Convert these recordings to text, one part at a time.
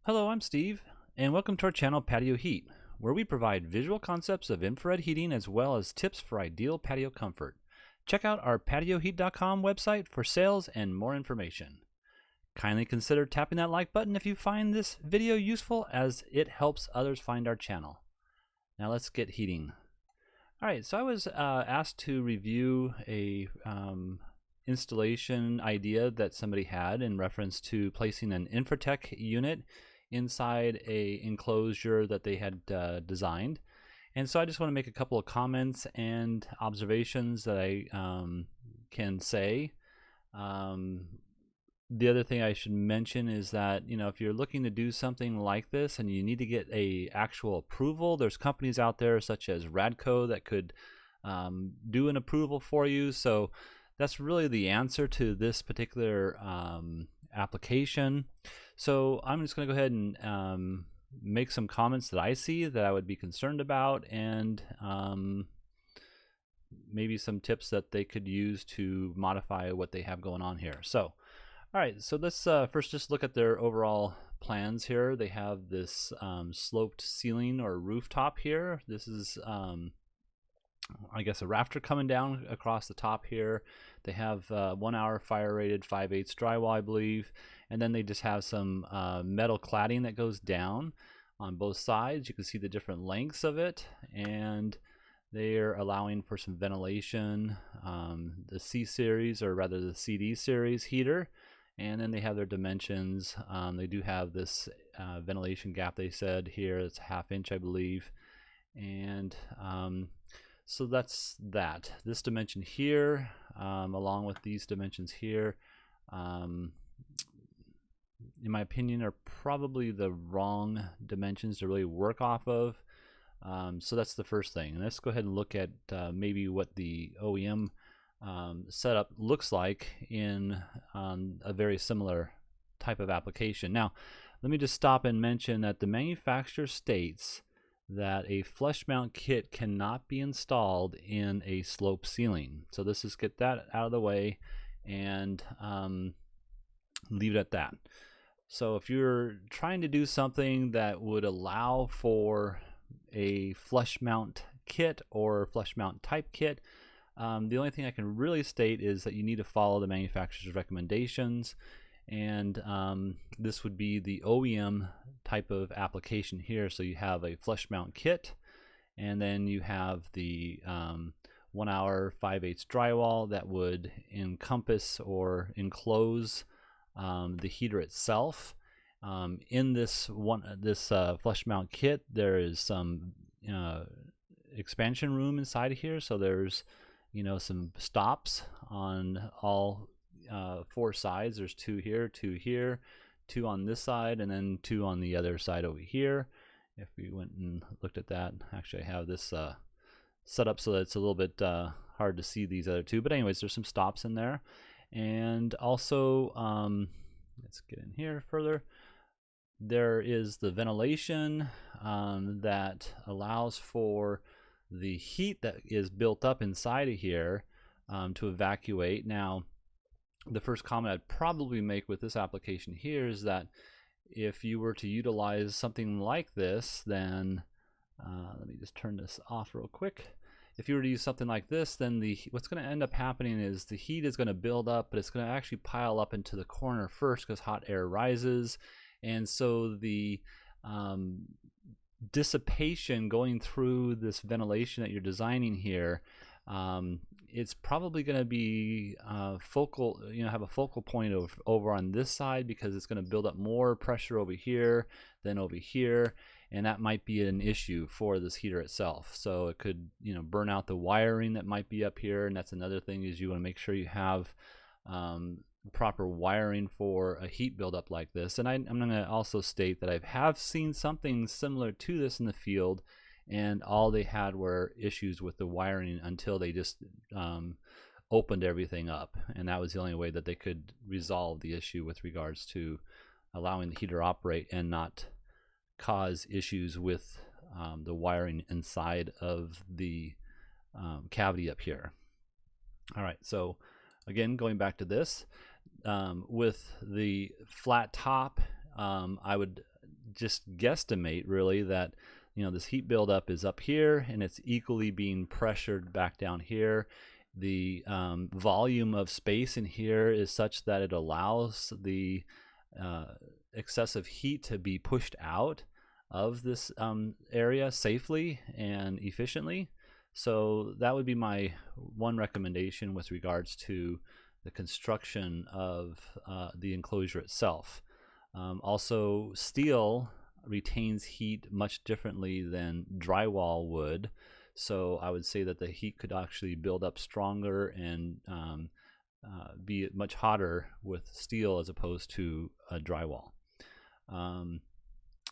Hello, I'm Steve, and welcome to our channel Patio Heat, where we provide visual concepts of infrared heating as well as tips for ideal patio comfort. Check out our patioheat.com website for sales and more information. Kindly consider tapping that like button if you find this video useful, as it helps others find our channel. Now let's get heating. Alright, so I was asked to review a installation idea that somebody had in reference to placing an Infratech unit inside a enclosure that they had designed. And so I just want to make a couple of comments and observations that I can say. The other thing I should mention is that, if you're looking to do something like this and you need to get a actual approval, there's companies out there such as Radco that could do an approval for you. So that's really the answer to this particular application. So I'm just going to go ahead and make some comments that I see that I would be concerned about, and maybe some tips that they could use to modify what they have going on here. So alright, so let's first just look at their overall plans here. They have this sloped ceiling or rooftop here. This is I guess a rafter coming down across the top here. They have 1 hour fire rated 5/8 drywall, I believe, and then they just have some metal cladding that goes down on both sides. You can see the different lengths of it, and they're allowing for some ventilation. The C series, or rather the CD series heater, and then they have their dimensions. They do have this ventilation gap, they said here, it's a 1/2 inch, I believe, and so that's that. This dimension here, along with these dimensions here, in my opinion, are probably the wrong dimensions to really work off of. So that's the first thing. And let's go ahead and look at maybe what the OEM setup looks like in a very similar type of application. Now, let me just stop and mention that the manufacturer states that a flush mount kit cannot be installed in a slope ceiling. So let's just get that out of the way and leave it at that. So if you're trying to do something that would allow for a flush mount kit or flush mount type kit, the only thing I can really state is that you need to follow the manufacturer's recommendations, and this would be the OEM type of application here. So you have a flush mount kit, and then you have the 1 hour 5/8 drywall that would encompass or enclose the heater itself. In this flush mount kit, there is some expansion room inside of here. So there's some stops on all 4 sides. There's 2 here, 2 on this side, and then 2 on the other side over here. If we went and looked at that, actually I have this set up so that it's a little bit hard to see these other 2. But anyways, there's some stops in there. And also, let's get in here further. There is the ventilation that allows for the heat that is built up inside of here to evacuate. Now, the first comment I'd probably make with this application here is that if you were to utilize something like this, then let me just turn this off real quick. If you were to use something like this, then what's going to end up happening is the heat is going to build up, but it's going to actually pile up into the corner first because hot air rises. And so the dissipation going through this ventilation that you're designing here, it's probably going to be focal, have a focal point over on this side, because it's going to build up more pressure over here than over here, and that might be an issue for this heater itself. So it could burn out the wiring that might be up here, and that's another thing, is you want to make sure you have proper wiring for a heat buildup like this. And I'm going to also state that I have seen something similar to this in the field, and all they had were issues with the wiring until they just opened everything up, and that was the only way that they could resolve the issue with regards to allowing the heater operate and not cause issues with the wiring inside of the cavity up here. All right, so again, going back to this, with the flat top, I would just guesstimate really that this heat buildup is up here and it's equally being pressured back down here. The volume of space in here is such that it allows the excessive heat to be pushed out of this area safely and efficiently. So that would be my one recommendation with regards to the construction of the enclosure itself. Also, steel retains heat much differently than drywall would, so I would say that the heat could actually build up stronger and be much hotter with steel as opposed to a drywall.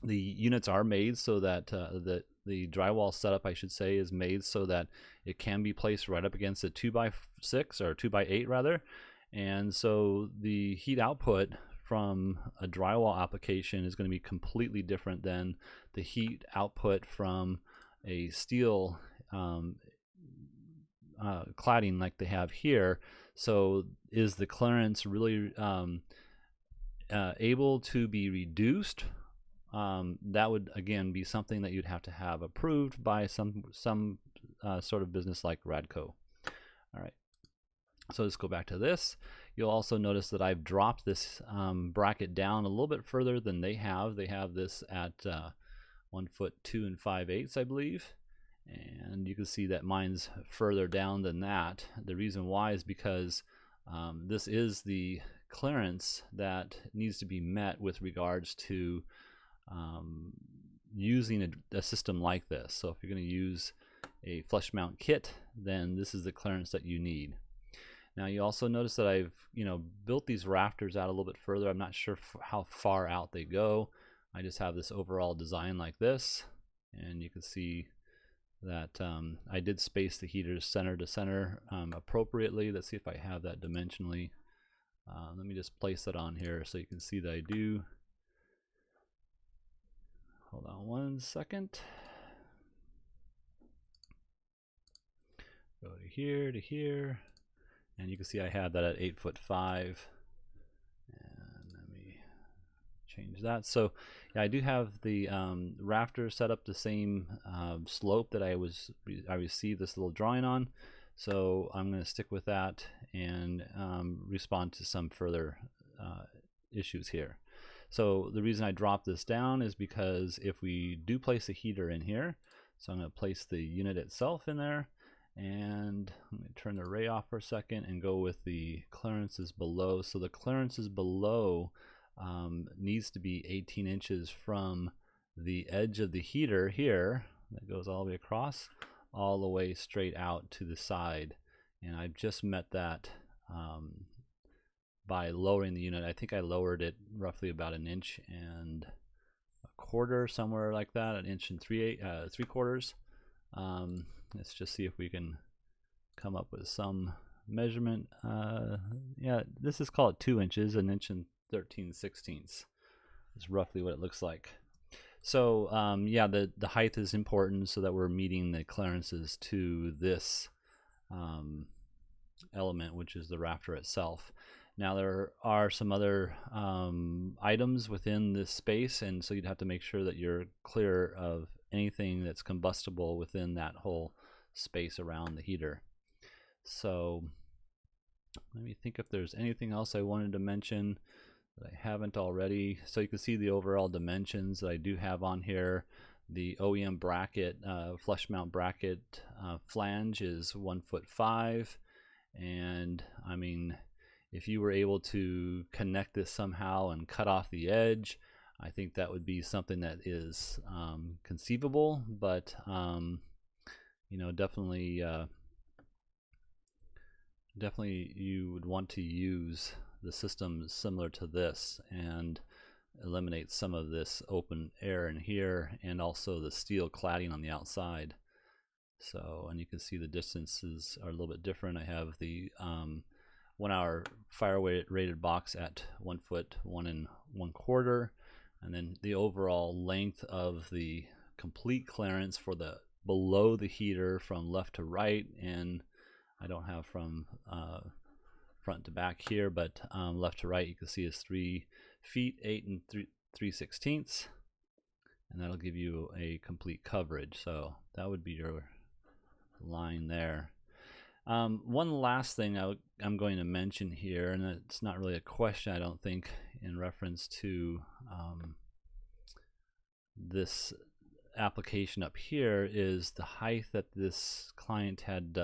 The units are made so that the drywall setup, I should say, is made so that it can be placed right up against a 2x6 or 2x8 rather, and so the heat output from a drywall application is going to be completely different than the heat output from a steel cladding like they have here. So is the clearance really able to be reduced? That would again be something that you'd have to have approved by some sort of business like Radco. All right, so let's go back to this. You'll also notice that I've dropped this bracket down a little bit further than they have. They have this at 1 foot 2 5/8, I believe, and you can see that mine's further down than that. The reason why is because this is the clearance that needs to be met with regards to using a system like this. So if you're going to use a flush mount kit, then this is the clearance that you need. Now you also notice that I've built these rafters out a little bit further. I'm not sure how far out they go. I just have this overall design like this, and you can see that I did space the heaters center to center appropriately. Let's see if I have that dimensionally. Let me just place that on here so you can see that I do. Hold on one second. Go to here, and you can see I have that at 8'5", and let me change that. So yeah, I do have the rafter set up the same slope that I received this little drawing on. So I'm going to stick with that and respond to some further issues here. So the reason I dropped this down is because if we do place a heater in here, so I'm going to place the unit itself in there, and I'm going to turn the array off for a second and go with the clearances below. So the clearances below needs to be 18 inches from the edge of the heater here, that goes all the way across, all the way straight out to the side, and I've just met that by lowering the unit. I think I lowered it roughly about 1.25 inches, somewhere like that, 1 3/4 inches. Let's just see if we can come up with some measurement. Yeah, this is called 2 inches, 1 13/16 inches is roughly what it looks like. So yeah, the height is important so that we're meeting the clearances to this element, which is the rafter itself. Now there are some other items within this space, and so you'd have to make sure that you're clear of anything that's combustible within that whole space around the heater. So let me think if there's anything else I wanted to mention that I haven't already. So you can see the overall dimensions that I do have on here. The OEM bracket, flush mount bracket flange is 1'5", and I mean, if you were able to connect this somehow and cut off the edge, I think that would be something that is conceivable, but definitely you would want to use the system similar to this and eliminate some of this open air in here and also the steel cladding on the outside. So, and you can see the distances are a little bit different. I have the 1 hour fire rated box at 1 foot 1 1/4, and then the overall length of the complete clearance for the below the heater from left to right, and I don't have from front to back here, but left to right you can see is 3 feet 8 3/16. and that'll give you a complete coverage. So that would be your line there. One last thing I'm going to mention here, and it's not really a question, I don't think, in reference to this application up here, is the height that this client had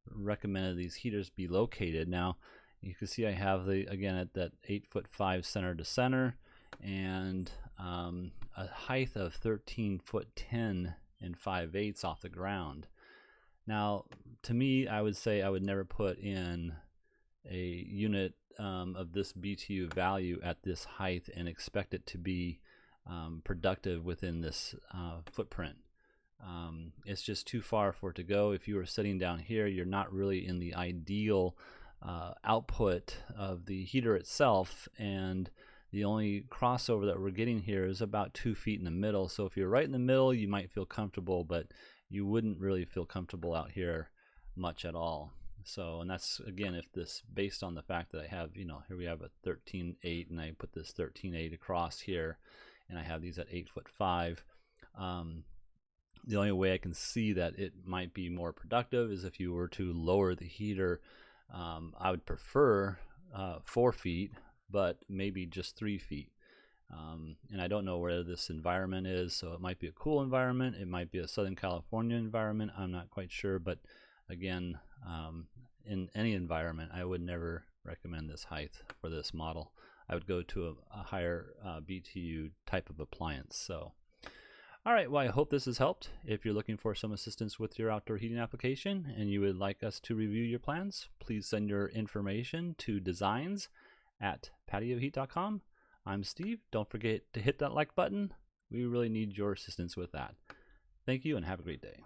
recommended these heaters be located. Now you can see I have again at that 8'5" center to center, and a height of 13'10" and 5/8 off the ground. Now, to me, I would say I would never put in a unit of this BTU value at this height and expect it to be productive within this footprint. It's just too far for it to go. If you were sitting down here, you're not really in the ideal output of the heater itself, and the only crossover that we're getting here is about 2 feet in the middle. So if you're right in the middle, you might feel comfortable, but you wouldn't really feel comfortable out here much at all. So, and that's again, if this, based on the fact that I have, you know, here we have a 13.8 and I put this 13.8 across here, and I have these at 8'5". The only way I can see that it might be more productive is if you were to lower the heater. I would prefer 4 feet, but maybe just 3 feet. And I don't know where this environment is, so it might be a cool environment, it might be a Southern California environment, I'm not quite sure. But again, in any environment, I would never recommend this height for this model. I would go to a higher BTU type of appliance. So, all right, well, I hope this has helped. If you're looking for some assistance with your outdoor heating application and you would like us to review your plans, please send your information to designs@patioheat.com. I'm Steve. Don't forget to hit that like button. We really need your assistance with that. Thank you and have a great day.